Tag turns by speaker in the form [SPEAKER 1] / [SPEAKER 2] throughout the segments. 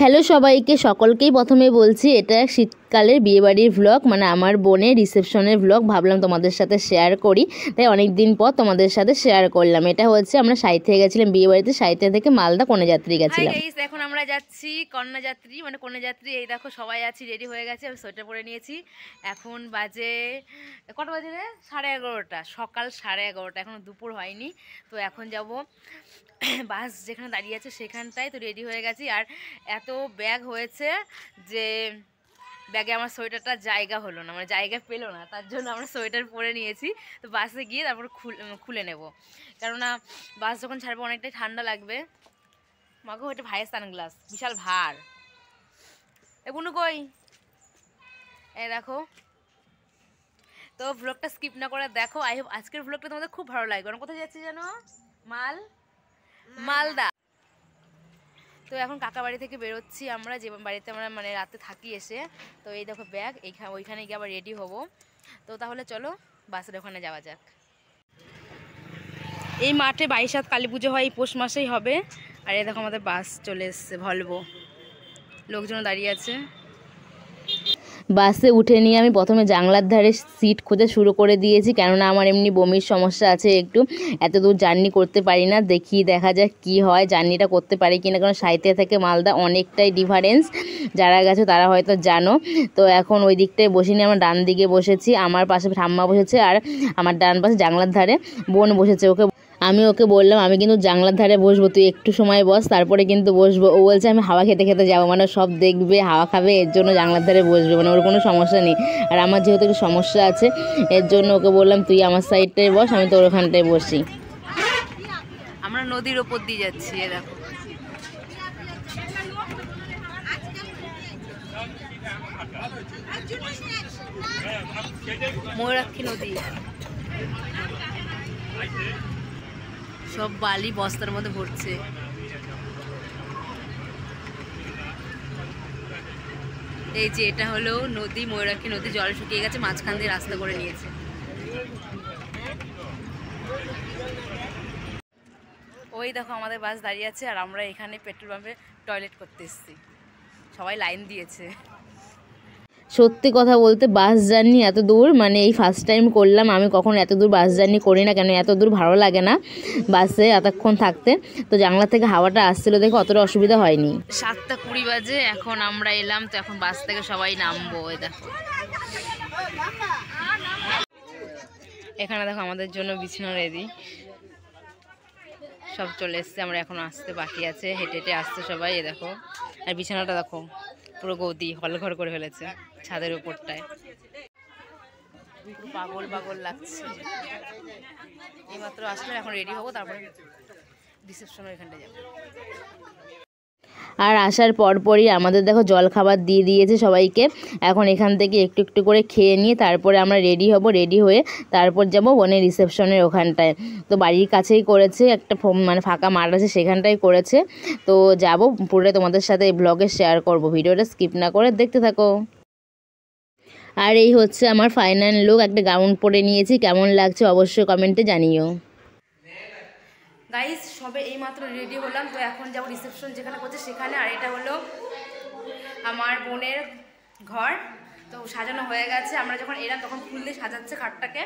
[SPEAKER 1] Hello সবাইকে, সকলকেই প্রথমে বলছি এটা শীতকালের বিয়েবাড়ির ভ্লগ, মানে আমার বোনের রিসেপশনের ভ্লগ। ভাবলাম তোমাদের সাথে শেয়ার করি, তাই অনেক দিন পর তোমাদের সাথে শেয়ার করলাম। এটা হচ্ছে আমরা সাহিত্যে গেছিলাম বিয়েবাড়িতে, সাহিত্য থেকে মালদা কন্যাযাত্রী গেছিলাম।
[SPEAKER 2] এখন আমরা যাচ্ছি কন্যাযাত্রী, মানে কন্যাযাত্রী। এই দেখো সবাই আছি, রেডি হয়ে গেছে, আমি সোয়েটার পরে নিয়েছি। এখন বাজে কটা বাজে রে? 11:30, সকাল 11:30, এখনো দুপুর হয়নি। তো এখন যাব বাস যেখানে দাঁড়িয়ে আছে সেখানটায়। তো রেডি হয়ে গেছি, আর এত ব্যাগ হয়েছে যে ব্যাগে আমার সোয়েটারটা জায়গা হলো না, মানে জায়গা পেলো না, তার জন্য আমরা সোয়েটার পরে নিয়েছি। তো বাসে গিয়ে তারপর খুলে নেব, কেননা বাস যখন ছাড়বো অনেকটাই ঠান্ডা লাগবে। মাগো এটা ভাইয়ের সানগ্লাস, বিশাল ভার। এ বুনু কই? এই দেখো। তো ভ্লগটা স্কিপ না করে দেখো। আই হোপ আজকের ভ্লগটা তোমাদের খুব ভালো লাগবে। আমরা কোথায় যাচ্ছি জানো? মালদা। তো এখন কাকা বাড়ি থেকে বেরোচ্ছি আমরা, যে বাড়িতে আমরা মানে রাতে থাকি এসে। তো এই দেখো ব্যাগ, ওইখানে গিয়ে আবার রেডি হব। তো তাহলে চলো বাসের ওখানে যাওয়া যাক। এই মাঠে 22 কালী পুজো হয়, এই পৌষ মাসেই হবে। আর এই দেখো আমাদের বাস চলে এসছে, ভলভো। লোকজন দাঁড়িয়ে আছে।
[SPEAKER 1] বাসে উঠে নিয়ে আমি প্রথমে জানলার ধারে সিট খোঁজা শুরু করে দিয়েছি, কেননা আমার এমনি বমির সমস্যা আছে একটু, এত দূর জার্নি করতে পারি না। দেখা যাক কি হয়, জার্নিটা করতে পারি কিনা, কারণ সাহিত্য থেকে মালদা অনেকটাই ডিফারেন্স। যারা গেছো তারা হয়তো জানো। তো এখন ওই দিকটায় বসিনি, আমার ডান দিকে বসেছি, আমার পাশে ঠাম্মা বসেছে, আর আমার ডান পাশে জানলার ধারে বোন বসেছে। আমি ওকে বললাম আমি কিন্তু জানলার ধারে বসবো, তুই একটু সময় বস, তারপরে কিন্তু বসবো। ও বলছে আমি হাওয়া খেতে খেতে যাবো, মানে সব দেখবে হাওয়া খাবে, এর জন্য জানলার ধারে বসবে, মানে ওর কোনো সমস্যা নেই। আর আমার যেহেতু একটু সমস্যা আছে, এর জন্য ওকে বললাম তুই আমার সাইডটায় বস, আমি তোর ওখানটায় বসি।
[SPEAKER 2] আমরা নদীর ওপর দিয়ে যাচ্ছি, এ দেখো। ময়ূরাক্ষী নদী, সব বালি বস্তার মধ্যে ভরছে। এই যে এটা হলো নদী, ময়ূরাক্ষী নদী। জল শুকিয়ে গেছে, মাঝখান দিয়ে রাস্তা করে নিয়েছে। ওই দেখো আমাদের বাস দাঁড়িয়ে আছে, আর আমরা এখানে পেট্রোল পাম্পে টয়লেট করতে এসেছি। সবাই লাইন দিয়েছে।
[SPEAKER 1] সত্যি কথা বলতে বাস জার্নি এত দূর, মানে এই ফার্স্ট টাইম করলাম। আমি কখনো এত দূর বাস জার্নি করি না, কেন এত দূর ভালো লাগে না বাসে এতক্ষণ থাকতে। তো জানলা থেকে হাওয়াটা আসছিল দেখে অতটা অসুবিধা হয়নি।
[SPEAKER 2] 7:20 বাজে, এখন আমরা এলাম। তো এখন বাস থেকে সবাই নামবো। ওই দেখো এখানে দেখো আমাদের জন্য বিছানা রেডি, সব চলে এসছে। আমরা এখন আসতে বাকি আছে, হেঁটে হেঁটে আসছে সবাই। এ দেখো, আর বিছানাটা দেখো পুরো গদি হলঘর করে ফেলেছে ছাদের উপরটায়। পাগল পাগল লাগছে। এইমাত্র আসলে, এখন রেডি হবো, তারপরে রিসেপশনের এখানটায় যাবো।
[SPEAKER 1] আর আসার পরপরই আমাদের দেখো জল খাবার দিয়ে দিয়েছে সবাইকে। এখন এখান থেকে একটু একটু করে খেয়ে নিয়ে তারপরে আমরা রেডি হব, রেডি হয়ে তারপর যাব বোনের রিসেপশনের ওখানটায়। তো বাড়ির কাছেই করেছে, একটা মানে ফাঁকা মাঠ আছে সেখানটাই করেছে। তো যাব, পুরো তোমাদের সাথে এই ব্লগে শেয়ার করব, ভিডিওটা স্কিপ না করে দেখতে থাকো। আর এই হচ্ছে আমার ফাইনাল লুক, একটা গাউন পরে নিয়েছি, কেমন লাগছে অবশ্যই কমেন্টে জানিও।
[SPEAKER 2] গাইস সবে এইমাত্র রেডি হলাম। তো এখন যাবো রিসেপশন যেখানে করছে সেখানে। আর এটা হলো আমার বোনের ঘর। তো সাজানো হয়ে গেছে, আমরা যখন এলাম তখন ফুল দিয়ে সাজাচ্ছে খাটটাকে।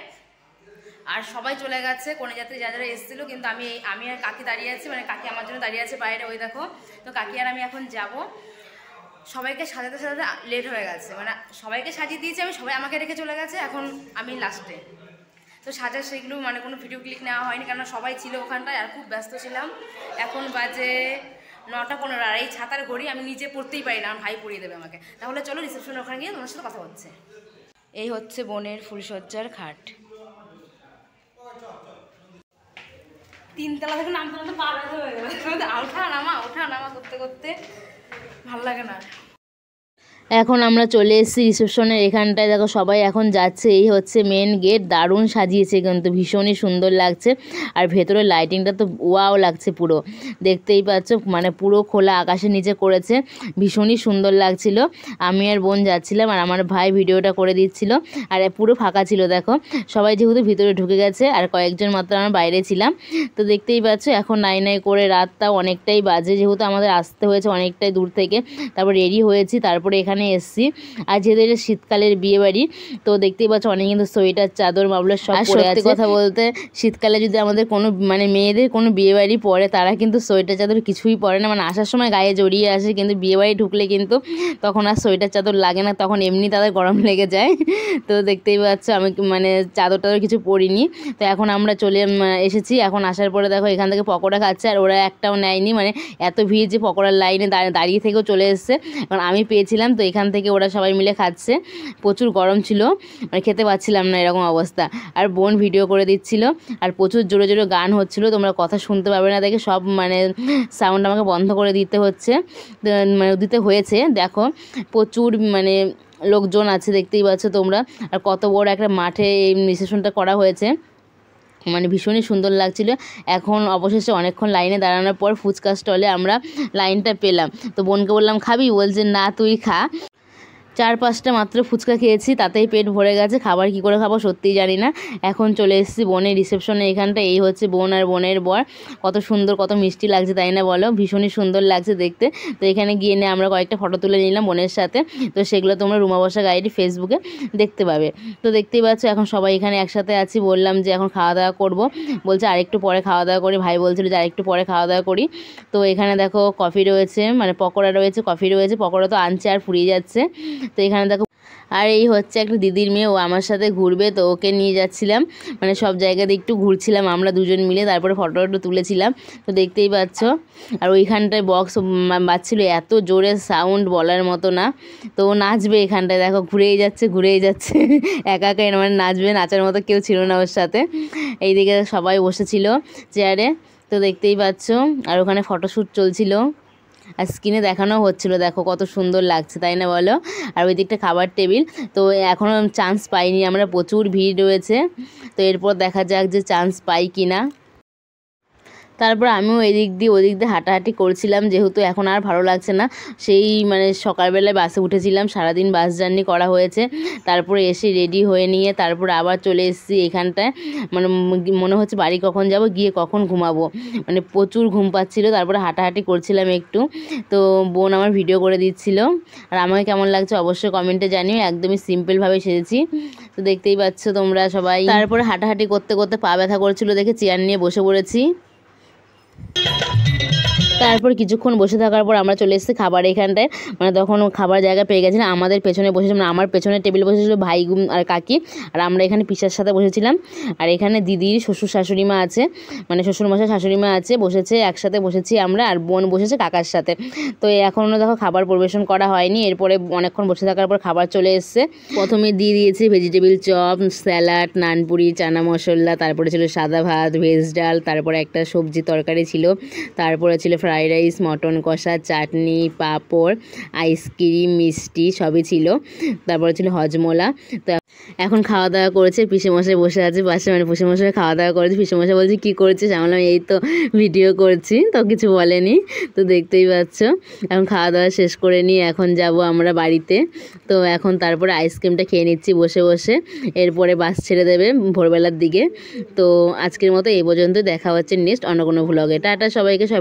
[SPEAKER 2] আর সবাই চলে গেছে, কন্যাযাত্রী যারা যারা এসেছিলো, কিন্তু আমি আর কাকি দাঁড়িয়ে আছি, মানে কাকি আমার জন্য দাঁড়িয়ে আছে বাইরে। ওই দেখো, তো কাকি আর আমি এখন যাব। সবাইকে সাজাতে সাজাতে লেট হয়ে গেছে, মানে সবাইকে সাজিয়ে দিয়েছি আমি, সবাই আমাকে রেখে চলে গেছে, এখন আমি লাস্টে। তো সাজা সেগুলো মানে কোনো ভিডিও ক্লিক নেওয়া হয়নি, কেননা সবাই ছিল ওখানটায় আর খুব ব্যস্ত ছিলাম। এখন বাজে 9:15, আর এই ছাতার ঘড়ি আমি নিজে পড়তেই পারি না, আমার ভাই পরিয়ে দেবে আমাকে। তাহলে চলো রিসেপশনের ওখানে গিয়ে তোমার সাথে কথা হচ্ছে। এই হচ্ছে বোনের ফুলসজ্জার খাট। 3 তলা থেকে নামতে নামতে পা ব্যথা হয়ে গেল, ওঠা নামা করতে করতে ভালো লাগে না।
[SPEAKER 1] এখন আমরা চলে এসেছি রিসেপশনের এখানটায়। দেখো সবাই এখন যাচ্ছে, এই হচ্ছে মেন গেট। দারুণ সাজিয়েছে কিন্তু, ভীষণই সুন্দর লাগছে। আর ভেতরে লাইটিংটা তো ওয়াও লাগছে পুরো, দেখতেই পাচ্ছ, মানে পুরো খোলা আকাশের নিচে করেছে, ভীষণই সুন্দর লাগছিল। আমি আর বোন যাচ্ছিলাম আর আমার ভাই ভিডিওটা করে দিচ্ছিল। আর পুরো ফাঁকা ছিল, দেখো সবাই যেহেতু ভিতরে ঢুকে গেছে আর কয়েকজন মাত্র আমরা বাইরে ছিলাম। তো দেখতেই পাচ্ছ এখন নাই নাই করে রাতটাও অনেকটাই বাজে, যেহেতু আমাদের আসতে হয়েছে অনেকটাই দূর থেকে। তারপর রেডি হয়েছি, তারপরে এখানে এসছি। আর যেহেতু এটা শীতকালের বিয়ে বাড়ি, তো দেখতেই পাচ্ছ অনেক কিন্তু সোয়েটার চাদর মাফলার সব পরে আছে। কথা বলতে শীতকালে যদি আমাদের কোনো মানে মেয়েদের কোনো বিয়ে বাড়ি পড়ে, তারা কিন্তু সোয়েটার চাদর কিছুই পরে না, মানে আসার সময় গায়ে জড়িয়ে আসে, কিন্তু বিয়ে বাড়ি ঢুকলে কিন্তু তখন আর সোয়েটার চাদর লাগে না, তখন এমনি তাদের গরম লেগে যায়। তো দেখতেই পাচ্ছ আমি মানে চাদর টাদর কিছু পরিনি। তো এখন আমরা চলে এসেছি। এখন আসার পরে দেখো এখান থেকে পকোড়া খাচ্ছে, আর ওরা একটাও নেয়নি, মানে এত ভিড় যে পকোড়ার লাইনে দাঁড়িয়ে থেকেও চলে এসছে। কারণ আমি পেয়েছিলাম, তো এখান থেকে ওরা সবাই মিলে খাচ্ছে। প্রচুর গরম ছিল, মানে খেতে পাচ্ছিলাম না, এরকম অবস্থা। আর বোন ভিডিও করে দিচ্ছিল, আর প্রচুর জোরে জোরে গান হচ্ছিলো, তোমরা কথা শুনতে পাবে না দেখে সব মানে সাউন্ড আমাকে বন্ধ করে দিতে হচ্ছে, মানে দিতে হয়েছে। দেখো প্রচুর মানে লোকজন আছে, দেখতেই পাচ্ছ তোমরা। আর কত বড় একটা মাঠে এই রিসেপশনটা করা হয়েছে, মানে ভীষণই সুন্দর লাগছিল। এখন অবশেষে অনেকক্ষণ লাইনে দাঁড়ানোর পর ফুচকা স্টলে আমরা লাইনটা পেলাম। তো বোনকে বললাম খাবি, বলছে না তুই খা। 4-5টা মাত্র ফুচকা খেয়েছি, তাতেই পেট ভরে গেছে, খাবার কি করে খাবো সত্যিই জানি না। এখন চলে এসেছি বোনের রিসেপশনে এখানটা। এই হচ্ছে বোন আর বোনের বর, কত সুন্দর কত মিষ্টি লাগছে তাই না বলো, ভীষণই সুন্দর লাগছে দেখতে। তো এখানে গিয়ে নিয়ে আমরা কয়েকটা ফটো তুলে নিলাম বোনের সাথে, তো সেগুলো তোমরা রুমা বসা গাইডি ফেসবুকে দেখতে পাবে। তো দেখতেই পাচ্ছ এখন সবাই এখানে একসাথে আছি। বললাম যে এখন খাওয়া দাওয়া করবো, বলছে আরেকটু পরে খাওয়া দাওয়া করি, ভাই বলছিল যে আরেকটু পরে খাওয়া দাওয়া করি। তো এখানে দেখো কফি রয়েছে, মানে পকোড়া রয়েছে, কফি রয়েছে, পকোড়া তো আনছে আর ফুরিয়ে যাচ্ছে। তো এখানে দেখো, আর এই হচ্ছে একটা দিদির মেয়ে, ও আমার সাথে ঘুরবে, তো ওকে নিয়ে যাচ্ছিলাম, মানে সব জায়গাতে একটু ঘুরছিলাম আমরা দুজন মিলে, তারপরে ফটো টটো তুলেছিলাম। তো দেখতেই পাচ্ছ, আর ওইখানটায় বক্স বাজছিল, এত জোরে সাউন্ড বলার মতো না। তো ও নাচবে এখানটায়, দেখো ঘুরেই যাচ্ছে ঘুরেই যাচ্ছে একা একা, মানে নাচবে, নাচার মতো কেউ ছিল না ওর সাথে। এইদিকে সবাই বসেছিল চেয়ারে, তো দেখতেই পাচ্ছ। আর ওখানে ফটোশ্যুট চলছিল, আর স্ক্রিনে দেখানো হচ্ছিলো, দেখো কত সুন্দর লাগছে তাই না বলো। আর ওই দিকটা খাবার টেবিল, তো এখনও চান্স পাইনি আমরা, প্রচুর ভিড় রয়েছে। তো এরপর দেখা যাক যে চান্স পাই কি না। তারপর আমিও এদিক দিয়ে ওদিক দিয়ে হাঁটাহাঁটি করছিলাম, যেহেতু এখন আর ভালো লাগছে না। সেই মানে সকালবেলায় বাসে উঠেছিলাম, সারাদিন বাস জার্নি করা হয়েছে, তারপরে এসে রেডি হয়ে নিয়ে তারপর আবার চলে এসেছি এখানটায়। মানে মনে হচ্ছে বাড়ি কখন যাব, গিয়ে কখন ঘুমাবো, মানে প্রচুর ঘুম পাচ্ছিলো। তারপরে হাঁটাহাঁটি করছিলাম একটু, তো বোন আমার ভিডিও করে দিচ্ছিল। আর আমাকে কেমন লাগছে অবশ্যই কমেন্টে জানিও, একদমই সিম্পলভাবে সেজেছি, তো দেখতেই পাচ্ছ তোমরা সবাই। তারপরে হাঁটাহাঁটি করতে করতে পা ব্যথা করছিলো দেখে চেয়ার নিয়ে বসে পড়েছি। তারপর কিছুক্ষণ বসে থাকার পর আমরা চলে এসেছি খাবার এখানটায়, মানে তখন খাবার জায়গা পেয়ে গেছিলাম। আমাদের পেছনে বসেছিলাম, মানে আমার পেছনে টেবিলে বসেছিল ভাই আর কাকি, আর আমরা এখানে পিসার সাথে বসেছিলাম। আর এখানে দিদির শ্বশুর শাশুড়ি মা আছে, মানে শ্বশুরমশাই শাশুড়ি মা আছে, বসেছে একসাথে বসেছি আমরা, আর বোন বসেছে কাকার সাথে। তো এখনও দেখো খাবার পরিবেশন করা হয়নি, এরপরে অনেকক্ষণ বসে থাকার পর খাবার চলে এসছে। প্রথমে দিয়ে দিয়েছে ভেজিটেবিল চপ, স্যালাড, নানপুরি, চানা মশলা, তারপরে ছিল সাদা ভাত, ভেজ ডাল, তারপরে একটা সবজি তরকারি ছিল, তারপরে ছিল ফ্রাইড রাইস, মটন কষা, চাটনি, পাঁপড়, আইসক্রিম, মিষ্টি সবই ছিল, তারপরে ছিল হজমোলা। তো এখন খাওয়া দাওয়া করেছে, পিসেমশাই বসে আছে পাশে, মানে পিসেমশাই খাওয়া দাওয়া করেছে। পিসেমশাই বলছে কী করছিস, আমি বললাম এই তো ভিডিও করছি, তো কিছু বলেনি। তো দেখতেই পাচ্ছ এখন খাওয়া দাওয়া শেষ করে নিয়ে এখন যাব আমরা বাড়িতে। তো এখন তারপরে আইসক্রিমটা খেয়ে নিচ্ছি বসে বসে, এরপরে বাস ছেড়ে দেবে ভোরবেলার দিকে। তো আজকের মতো এই পর্যন্ত, দেখা হচ্ছে নেক্সট অন্য কোনো ভ্লগে। টাটা সবাইকে, সবাই